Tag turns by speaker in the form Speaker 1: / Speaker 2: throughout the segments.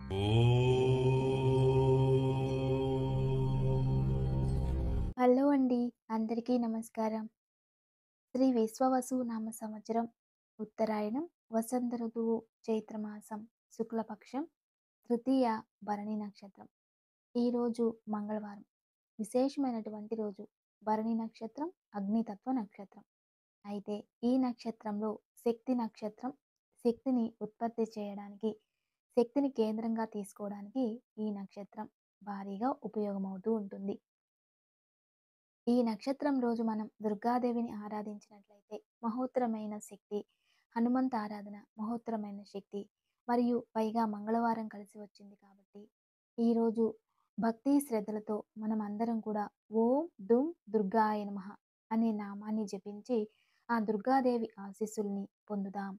Speaker 1: ఓం
Speaker 2: hello అండి. అందరికీ నమస్కారం. శ్రీ విశ్వవసు నామ సంవత్సరం ఉత్తరాయణం వసంత ఋతువు చైత్రమాసం శుక్లపక్షం తృతీయ భరణి నక్షత్రం. ఈరోజు మంగళవారం. విశేషమైనటువంటి రోజు. భరణి నక్షత్రం అగ్నితత్వ నక్షత్రం. అయితే ఈ నక్షత్రంలో శక్తి నక్షత్రం. శక్తిని ఉత్పత్తి చేయడానికి, శక్తిని కేంద్రంగా తీసుకోవడానికి ఈ నక్షత్రం భారీగా ఉపయోగమవుతూ ఉంటుంది. ఈ నక్షత్రం రోజు మనం దుర్గాదేవిని ఆరాధించినట్లయితే మహోత్తరమైన శక్తి, హనుమంత ఆరాధన మహోత్తరమైన శక్తి, మరియు పైగా మంగళవారం కలిసి వచ్చింది కాబట్టి ఈరోజు భక్తి శ్రద్ధలతో మనం అందరం కూడా ఓం దుం దుర్గాయ నమః అనే నామాన్ని జపించి ఆ దుర్గాదేవి ఆశీస్సుల్ని పొందుదాం.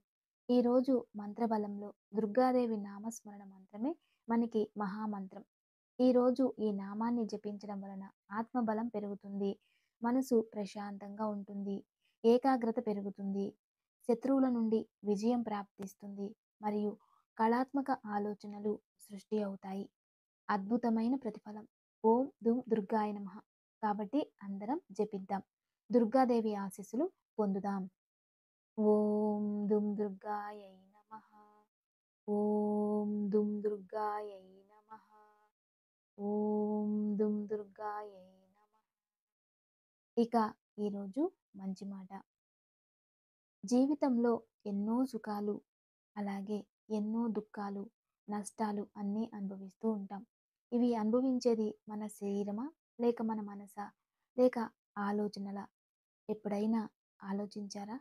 Speaker 2: ఈరోజు మంత్రబలంలో దుర్గాదేవి నామస్మరణ మంత్రమే మనకి మహామంత్రం. ఈరోజు ఈ నామాన్ని జపించడం వలన ఆత్మబలం పెరుగుతుంది. మనసు ప్రశాంతంగా ఉంటుంది. ఏకాగ్రత పెరుగుతుంది. శత్రువుల నుండి విజయం ప్రాప్తిస్తుంది. మరియు కళాత్మక ఆలోచనలు సృష్టి అవుతాయి. అద్భుతమైన ప్రతిఫలం. ఓం దుం దుర్గాయ నమః. కాబట్టి అందరం జపిద్దాం. దుర్గాదేవి ఆశీస్సులు పొందుదాం. ఓం దుం దుర్గాయై నమః. ఓం దుం దుర్గాయై నమః. ఓం దుం దుర్గాయై నమః. ఇక ఈరోజు మంచి మాట. జీవితంలో ఎన్నో సుఖాలు, అలాగే ఎన్నో దుఃఖాలు, నష్టాలు అన్నీ అనుభవిస్తూ ఉంటాం. ఇవి అనుభవించేది మన శరీరమా? లేక మన మనసా? లేక ఆలోచనలా? ఎప్పుడైనా ఆలోచించారా?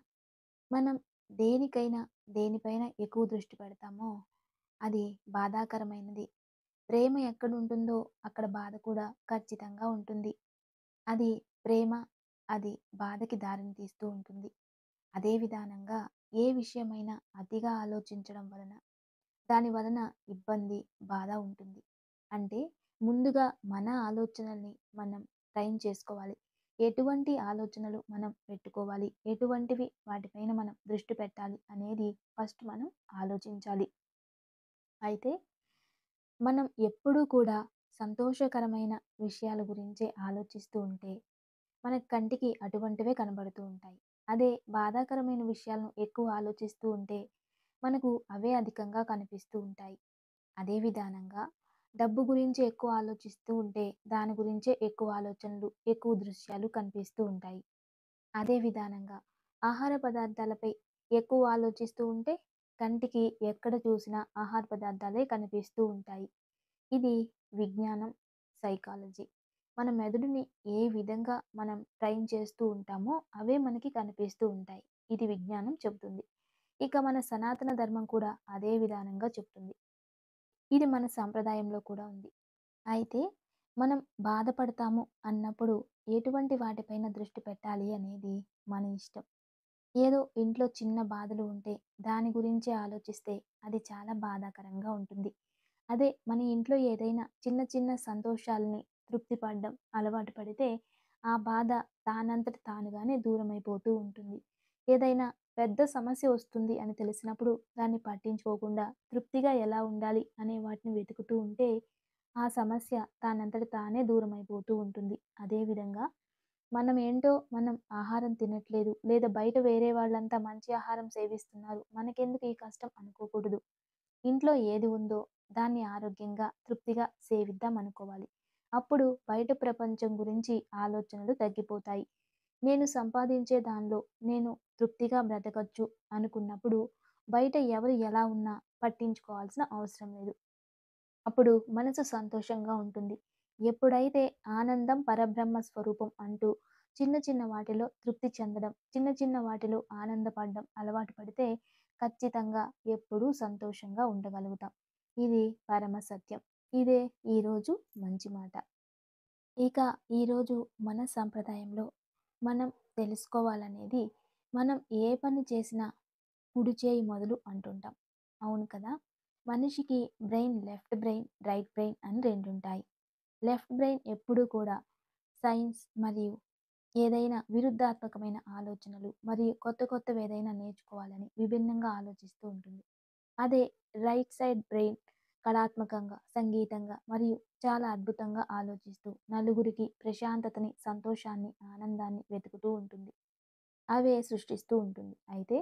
Speaker 2: మనం దేనికైనా, దేనిపైన ఎక్కువ దృష్టి పెడతామో అది బాధాకరమైనది. ప్రేమ ఎక్కడుంటుందో అక్కడ బాధ కూడా ఖచ్చితంగా ఉంటుంది. అది ప్రేమ, అది బాధకి దారిని తీస్తూ ఉంటుంది. అదే విధానంగా ఏ విషయమైనా అతిగా ఆలోచించడం వలన, దాని వలన ఇబ్బంది, బాధ ఉంటుంది. అంటే ముందుగా మన ఆలోచనల్ని మనం ట్రైన్ చేసుకోవాలి. ఎటువంటి ఆలోచనలు మనం పెట్టుకోవాలి, ఎటువంటివి వాటిపైన మనం దృష్టి పెట్టాలి అనేది ఫస్ట్ మనం ఆలోచించాలి. అయితే మనం ఎప్పుడూ కూడా సంతోషకరమైన విషయాల గురించే ఆలోచిస్తూ ఉంటే మన కంటికి అటువంటివే కనబడుతూ ఉంటాయి. అదే బాధాకరమైన విషయాలను ఎక్కువ ఆలోచిస్తూ ఉంటే మనకు అవే అధికంగా కనిపిస్తూ ఉంటాయి. అదే విధానంగా డబ్బు గురించి ఎక్కువ ఆలోచిస్తూ ఉంటే దాని గురించే ఎక్కువ ఆలోచనలు, ఎక్కువ దృశ్యాలు కనిపిస్తూ ఉంటాయి. అదే విధానంగా ఆహార పదార్థాలపై ఎక్కువ ఆలోచిస్తూ ఉంటే కంటికి ఎక్కడ చూసినా ఆహార పదార్థాలే కనిపిస్తూ ఉంటాయి. ఇది విజ్ఞానం, సైకాలజీ. మన మెదడుని ఏ విధంగా మనం ట్రైన్ చేస్తూ ఉంటామో అవే మనకి కనిపిస్తూ ఉంటాయి. ఇది విజ్ఞానం చెబుతుంది. ఇక మన సనాతన ధర్మం కూడా అదే విధానంగా చెప్తుంది. ఇది మన సాంప్రదాయంలో కూడా ఉంది. అయితే మనం బాధపడతాము అన్నప్పుడు ఎటువంటి వాటిపైన దృష్టి పెట్టాలి అనేది మన ఇష్టం. ఏదో ఇంట్లో చిన్న బాధలు ఉంటే దాని గురించే ఆలోచిస్తే అది చాలా బాధాకరంగా ఉంటుంది. అదే మన ఇంట్లో ఏదైనా చిన్న చిన్న సంతోషాలని తృప్తి పడడం అలవాటు పడితే ఆ బాధ తానంతట తానుగానే దూరమైపోతూ ఉంటుంది. ఏదైనా పెద్ద సమస్య వస్తుంది అని తెలిసినప్పుడు దాన్ని పట్టించుకోకుండా తృప్తిగా ఎలా ఉండాలి అనే వాటిని వెతుకుతూ ఉంటే ఆ సమస్య తానంతట తానే దూరమైపోతూ ఉంటుంది. అదేవిధంగా మనం ఏంటో మనం ఆహారం తినట్లేదు, లేదా బయట వేరే వాళ్ళంతా మంచి ఆహారం సేవిస్తున్నారు, మనకెందుకు ఈ కష్టం అనుకోకూడదు. ఇంట్లో ఏది ఉందో దాన్ని ఆరోగ్యంగా, తృప్తిగా సేవిద్దాం అనుకోవాలి. అప్పుడు బయట ప్రపంచం గురించి ఆలోచనలు తగ్గిపోతాయి. నేను సంపాదించే దానిలో నేను తృప్తిగా బ్రతకచ్చు అనుకున్నప్పుడు బయట ఎవరు ఎలా ఉన్నా పట్టించుకోవాల్సిన అవసరం లేదు. అప్పుడు మనసు సంతోషంగా ఉంటుంది. ఎప్పుడైతే ఆనందం పరబ్రహ్మ స్వరూపం అంటూ చిన్న చిన్న వాటిలో తృప్తి చెందడం, చిన్న చిన్న వాటిలో ఆనందపడడం అలవాటు పడితే ఖచ్చితంగా ఎప్పుడూ సంతోషంగా ఉండగలుగుతాం. ఇది పరమ సత్యం. ఇదే ఈరోజు మంచి మాట. ఇక ఈరోజు మన సంప్రదాయంలో మనం తెలుసుకోవాలనేది, మనం ఏ పని చేసినా కుడి చేయి మొదలు అంటుంటాం. అవును కదా! మనిషికి లెఫ్ట్ బ్రెయిన్, రైట్ బ్రెయిన్ అని 2 ఉంటాయి. లెఫ్ట్ బ్రెయిన్ ఎప్పుడూ కూడా సైన్స్ మరియు ఏదైనా విరుద్ధాత్మకమైన ఆలోచనలు మరియు కొత్త కొత్తవి ఏదైనా నేర్చుకోవాలని విభిన్నంగా ఆలోచిస్తూ ఉంటుంది. అదే రైట్ సైడ్ బ్రెయిన్ కళాత్మకంగా, సంగీతంగా మరియు చాలా అద్భుతంగా ఆలోచిస్తూ నలుగురికి ప్రశాంతతని, సంతోషాన్ని, ఆనందాన్ని వెతుకుతూ ఉంటుంది. అవే సృష్టిస్తూ ఉంటుంది. అయితే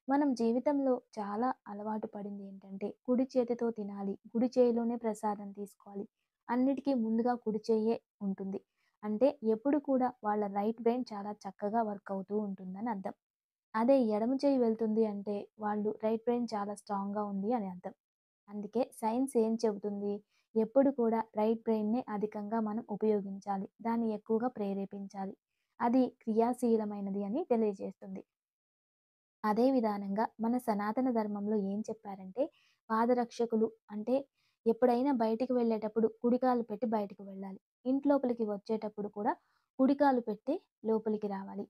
Speaker 2: మనం జీవితంలో చాలా అలవాటు పడింది ఏంటంటే, కుడి చేతితో తినాలి, కుడి చేయిలోనే ప్రసాదం తీసుకోవాలి. అన్నిటికీ ముందుగా కుడి చెయ్యే ఉంటుంది. అంటే ఎప్పుడు కూడా వాళ్ళ రైట్ బ్రెయిన్ చాలా చక్కగా వర్క్ అవుతూ ఉంటుందని అర్థం. అదే ఎడమ చెయ్యి వెళ్తుంది అంటే వాళ్ళు రైట్ బ్రెయిన్ చాలా స్ట్రాంగ్‌గా ఉంది అని అర్థం. అందుకే సైన్స్ ఏం చెబుతుంది? ఎప్పుడు కూడా రైట్ బ్రెయిన్‌నే అధికంగా మనం ఉపయోగించాలి. దాన్ని ఎక్కువగా ప్రేరేపించాలి. అది క్రియాశీలమైనది అని తెలియజేస్తుంది. అదే విధానంగా మన సనాతన ధర్మంలో ఏం చెప్పారంటే, పాదరక్షకులు అంటే ఎప్పుడైనా బయటికి వెళ్ళేటప్పుడు కుడికాలు పెట్టి బయటికి వెళ్ళాలి. ఇంట్లోపలికి వచ్చేటప్పుడు కూడా కుడికాలు పెట్టి లోపలికి రావాలి.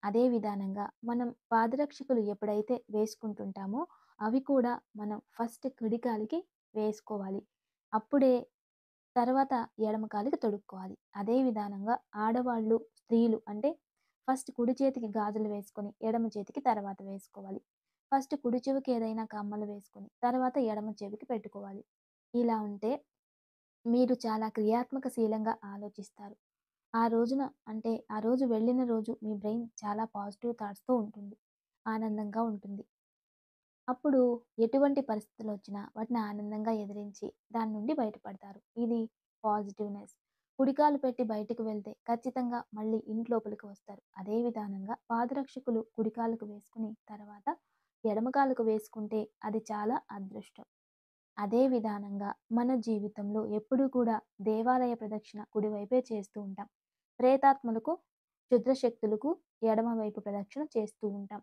Speaker 2: అదే విధానంగా మనం పాదరక్షకులు ఎప్పుడైతే వేసుకుంటుంటామో, అవి కూడా మనం ఫస్ట్ కుడి కాలికి వేసుకోవాలి. అప్పుడే తర్వాత ఎడమ కాలికి తొడుక్కోవాలి. అదే విధానంగా ఆడవాళ్ళు, స్త్రీలు అంటే ఫస్ట్ కుడి చేతికి గాజులు వేసుకొని, ఎడమ చేతికి తర్వాత వేసుకోవాలి. ఫస్ట్ కుడి చెవికి ఏదైనా కమ్మలు వేసుకొని, తర్వాత ఎడమ చెవికి పెట్టుకోవాలి. ఇలా ఉంటే మీరు చాలా క్రియాత్మకశీలంగా ఆలోచిస్తారు. ఆ రోజున అంటే ఆ రోజు వెళ్ళిన రోజు మీ బ్రెయిన్ చాలా పాజిటివ్ థాట్స్‌తో ఉంటుంది. ఆనందంగా ఉంటుంది. అప్పుడు ఎటువంటి పరిస్థితులొచ్చినా వాటిని ఆనందంగా ఎదిరించి దాని నుండి బయటపడతారు. ఇది పాజిటివ్‌నెస్. కుడికాలు పెట్టి బయటికి వెళ్తే ఖచ్చితంగా మళ్ళీ ఇంట్లోపలికి వస్తారు. అదే విధానంగా పాదరక్షకులు కుడికాలుకు వేసుకొని తర్వాత ఎడమ కాలుకు వేసుకుంటే అది చాలా అదృష్టం. అదే విధానంగా మన జీవితంలో ఎప్పుడూ కూడా దేవాలయ ప్రదక్షిణ కుడివైపే చేస్తూ ఉంటాం. ప్రేతాత్మలకు, క్షుద్ర శక్తులకు ఎడమ వైపు ప్రదక్షిణ చేస్తూ ఉంటాం.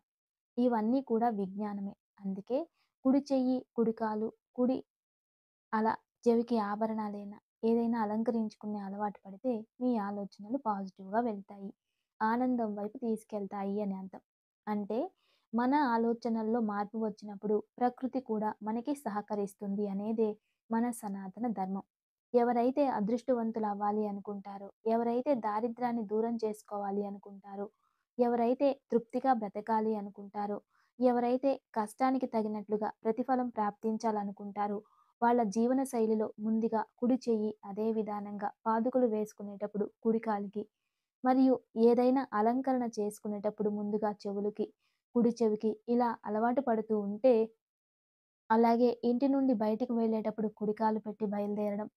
Speaker 2: ఇవన్నీ కూడా విజ్ఞానమే. అందుకే కుడి చెయ్యి, కుడి కాలు, కుడి అలా చెవికి ఆభరణాలైనా, ఏదైనా అలంకరించుకునే అలవాటు పడితే మీ ఆలోచనలు పాజిటివ్‌గా వెళ్తాయి. ఆనందం వైపు తీసుకెళ్తాయి అని అర్థం. అంటే మన ఆలోచనల్లో మార్పు వచ్చినప్పుడు ప్రకృతి కూడా మనకి సహకరిస్తుంది అనేదే మన సనాతన ధర్మం. ఎవరైతే అదృష్టవంతులవ్వాలి అనుకుంటారో, ఎవరైతే దారిద్ర్యాన్ని దూరం చేసుకోవాలి అనుకుంటారో, ఎవరైతే తృప్తిగా బ్రతకాలి అనుకుంటారో, ఎవరైతే కష్టానికి తగినట్లుగా ప్రతిఫలం ప్రాప్తించాలనుకుంటారో వాళ్ళ జీవన శైలిలో ముందుగా కుడి చెయ్యి, అదే విధానంగా పాదుకులు వేసుకునేటప్పుడు కుడి కాలికి, మరియు ఏదైనా అలంకరణ చేసుకునేటప్పుడు ముందుగా చెవులకి, కుడి చెవికి ఇలా అలవాటు పడుతూ ఉంటే, అలాగే ఇంటి నుండి బయటికి వెళ్ళేటప్పుడు కుడికాలు పెట్టి బయలుదేరడం,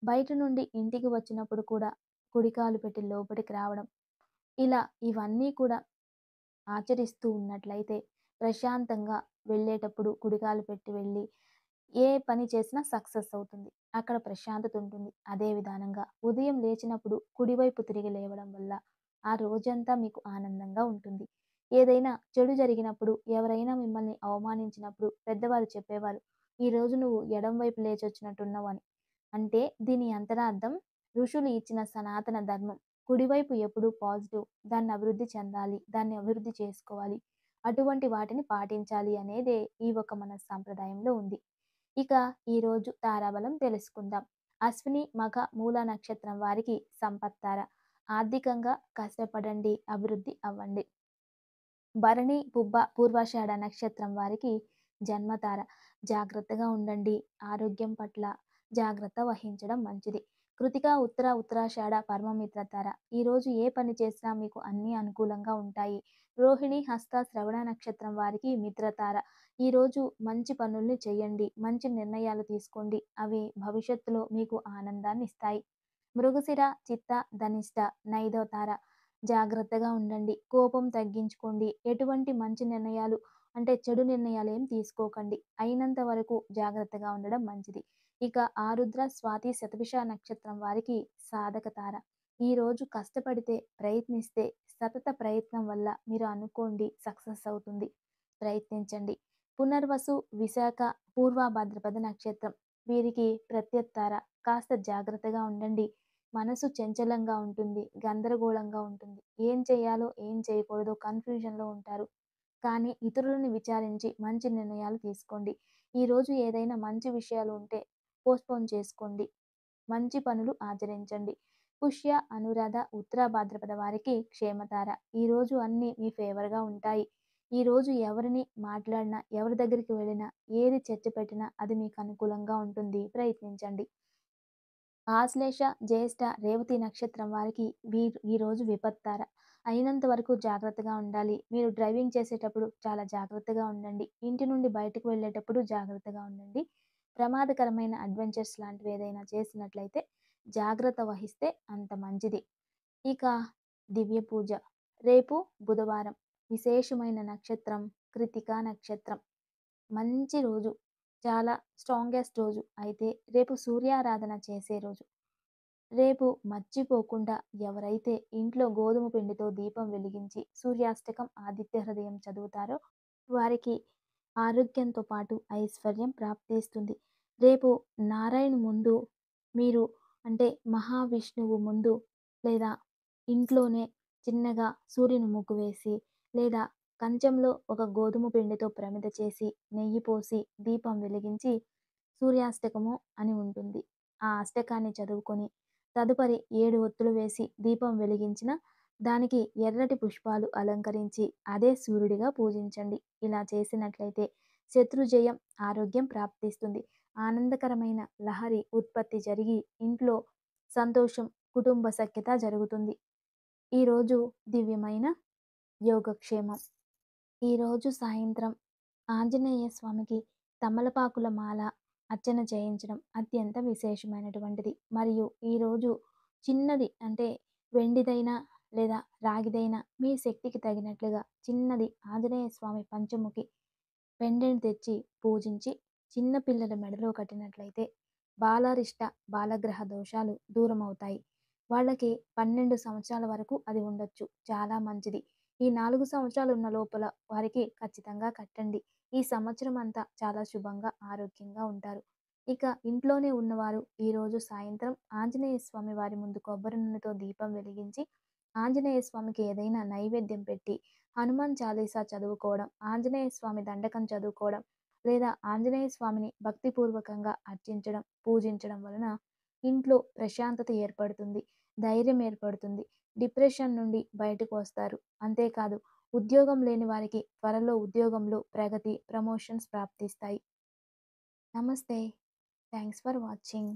Speaker 2: బయట నుండి ఇంటికి వచ్చినప్పుడు కూడా కుడికాలు పెట్టి లోపలికి రావడం, ఇలా ఇవన్నీ కూడా ఆచరిస్తూ ఉన్నట్లయితే ప్రశాంతంగా వెళ్ళేటప్పుడు కుడికాలు పెట్టి వెళ్ళి ఏ పని చేసినా సక్సెస్ అవుతుంది. అక్కడ ప్రశాంతత ఉంటుంది. అదే విధానంగా ఉదయం లేచినప్పుడు కుడివైపు తిరిగి లేవడం వల్ల ఆ రోజంతా మీకు ఆనందంగా ఉంటుంది. ఏదైనా చెడు జరిగినప్పుడు ఎవరైనా మిమ్మల్ని అవమానించినప్పుడు పెద్దవారు చెప్పేవారు, "ఈరోజు నువ్వు ఎడమ వైపు లేచొచ్చినట్టున్నావు" అని. అంటే దీని అంతరార్థం ఋషులు ఇచ్చిన సనాతన ధర్మం. కుడివైపు ఎప్పుడూ పాజిటివ్. దాన్ని అభివృద్ధి చెందాలి. దాన్ని అభివృద్ధి చేసుకోవాలి. అటువంటి వాటిని పాటించాలి అనేదే ఈ ఒక మన సంప్రదాయంలో ఉంది. ఇక ఈరోజు తారాబలం తెలుసుకుందాం. అశ్విని, మఖ, మూల నక్షత్రం వారికి సంపత్తార. ఆర్థికంగా కష్టపడండి, అభివృద్ధి అవ్వండి. భరణి, పుబ్బ, పూర్వాషాఢ నక్షత్రం వారికి జన్మతార. జాగ్రత్తగా ఉండండి. ఆరోగ్యం పట్ల జాగ్రత్త వహించడం మంచిది. కృతిక, ఉత్తర, ఉత్తరాషాఢ, పరమమిత్ర తార. ఈరోజు ఏ పని చేసినా మీకు అన్నీ అనుకూలంగా ఉంటాయి. రోహిణి, హస్త, శ్రవణ నక్షత్రం వారికి మిత్రతార. ఈరోజు మంచి పనుల్ని చేయండి. మంచి నిర్ణయాలు తీసుకోండి. అవి భవిష్యత్తులో మీకు ఆనందాన్ని ఇస్తాయి. మృగశిర, చిత్త, ధనిష్ట, నైదవ తార. జాగ్రత్తగా ఉండండి. కోపం తగ్గించుకోండి. ఎటువంటి మంచి నిర్ణయాలు అంటే చెడు నిర్ణయాలు ఏం తీసుకోకండి. అయినంత వరకు జాగ్రత్తగా ఉండడం మంచిది. ఇక ఆరుద్ర, స్వాతి, శతభిష నక్షత్రం వారికి సాధక తార. ఈరోజు కష్టపడితే, ప్రయత్నిస్తే సతత ప్రయత్నం వల్ల మీరు అనుకోండి సక్సెస్ అవుతుంది. ప్రయత్నించండి. పునర్వసు, విశాఖ, పూర్వ భాద్రపద నక్షత్రం వీరికి ప్రత్యతార. కాస్త జాగ్రత్తగా ఉండండి. మనసు చంచలంగా ఉంటుంది. గందరగోళంగా ఉంటుంది. ఏం చేయాలో, ఏం చేయకూడదో కన్‌ఫ్యూజన్‌లో ఉంటారు. కానీ ఇతరులను విచారించి మంచి నిర్ణయాలు తీసుకోండి. ఈరోజు ఏదైనా మంచి విషయాలు ఉంటే పోస్ట్‌పోన్ చేసుకోండి. మంచి పనులు ఆచరించండి. పుష్య, అనురాధ, ఉత్తర భాద్రపద వారికి క్షేమతార. ఈరోజు అన్నీ మీ ఫేవర్‌గా ఉంటాయి. ఈరోజు ఎవరిని మాట్లాడినా, ఎవరి దగ్గరికి వెళ్ళినా, ఏది చర్చ పెట్టినా అది మీకు అనుకూలంగా ఉంటుంది. ప్రయత్నించండి. ఆశ్లేష, జ్యేష్ఠ, రేవతి నక్షత్రం వారికి ఈరోజు విపత్తార. అయినంత వరకు జాగ్రత్తగా ఉండాలి. మీరు డ్రైవింగ్ చేసేటప్పుడు చాలా జాగ్రత్తగా ఉండండి. ఇంటి నుండి బయటకు వెళ్ళేటప్పుడు జాగ్రత్తగా ఉండండి. ప్రమాదకరమైన అడ్వెంచర్స్ లాంటివి ఏదైనా చేసినట్లయితే జాగ్రత్త వహిస్తే అంత మంచిది. ఇక దివ్య పూజ. రేపు బుధవారం. విశేషమైన నక్షత్రం కృతికా నక్షత్రం. మంచి రోజు. చాలా స్ట్రాంగెస్ట్ రోజు. అయితే రేపు సూర్యారాధన చేసే రోజు. రేపు మర్చిపోకుండా ఎవరైతే ఇంట్లో గోధుమ పిండితో దీపం వెలిగించి సూర్యాష్టకం, ఆదిత్య హృదయం చదువుతారో వారికి ఆరోగ్యంతో పాటు ఐశ్వర్యం ప్రాప్తిస్తుంది. రేపు నారాయణ ముందు మీరు అంటే మహావిష్ణువు ముందు లేదా ఇంట్లోనే చిన్నగా సూర్యుని ముగ్గు వేసి లేదా కంచంలో ఒక గోధుమ పిండితో ప్రమిద చేసి నెయ్యి పోసి దీపం వెలిగించి సూర్యాష్టకము అని ఉంటుంది. ఆ అష్టకాన్ని చదువుకొని తదుపరి 7 ఒత్తులు వేసి దీపం వెలిగించిన దానికి ఎర్రటి పుష్పాలు అలంకరించి అదే సూర్యుడిగా పూజించండి. ఇలా చేసినట్లయితే శత్రుజయం, ఆరోగ్యం ప్రాప్తిస్తుంది. ఆనందకరమైన లహరి ఉత్పత్తి జరిగి ఇంట్లో సంతోషం, కుటుంబ సఖ్యత జరుగుతుంది. ఈరోజు దివ్యమైన యోగక్షేమం. ఈరోజు సాయంత్రం ఆంజనేయ స్వామికి తమలపాకుల మాల అర్చన చేయించడం అత్యంత విశేషమైనటువంటిది. మరియు ఈరోజు చిన్నది అంటే వెండిదైనా లేదా రాగిదైనా మీ శక్తికి తగినట్లుగా చిన్నది ఆంజనేయ స్వామి పంచముఖి పెండెంట్ తెచ్చి పూజించి చిన్న పిల్లల మెడలో కట్టినట్లయితే బాలారిష్ట బాలగ్రహ దోషాలు దూరమవుతాయి. వాళ్ళకి 12 సంవత్సరాల వరకు అది ఉండొచ్చు. చాలా మంచిది. ఈ 4 సంవత్సరాలు ఉన్న లోపల వారికి ఖచ్చితంగా కట్టండి. ఈ సంవత్సరం అంతా చాలా శుభంగా, ఆరోగ్యంగా ఉంటారు. ఇక ఇంట్లోనే ఉన్నవారు ఈరోజు సాయంత్రం ఆంజనేయ స్వామి వారి ముందు కొబ్బరి నూనెతో దీపం వెలిగించి, ఆంజనేయ స్వామికి ఏదైనా నైవేద్యం పెట్టి, హనుమాన్ చాలీసా చదువుకోవడం, ఆంజనేయ స్వామి దండకం చదువుకోవడం, లేదా ఆంజనేయ స్వామిని భక్తిపూర్వకంగా అర్చించడం, పూజించడం వలన ఇంట్లో ప్రశాంతత ఏర్పడుతుంది. ధైర్యం ఏర్పడుతుంది. డిప్రెషన్ నుండి బయటకు వస్తారు. అంతేకాదు ఉద్యోగం లేని వారికి త్వరలో ఉద్యోగంలో ప్రగతి, ప్రమోషన్స్ ప్రాప్తిస్తాయి. నమస్తే. Thanks for watching.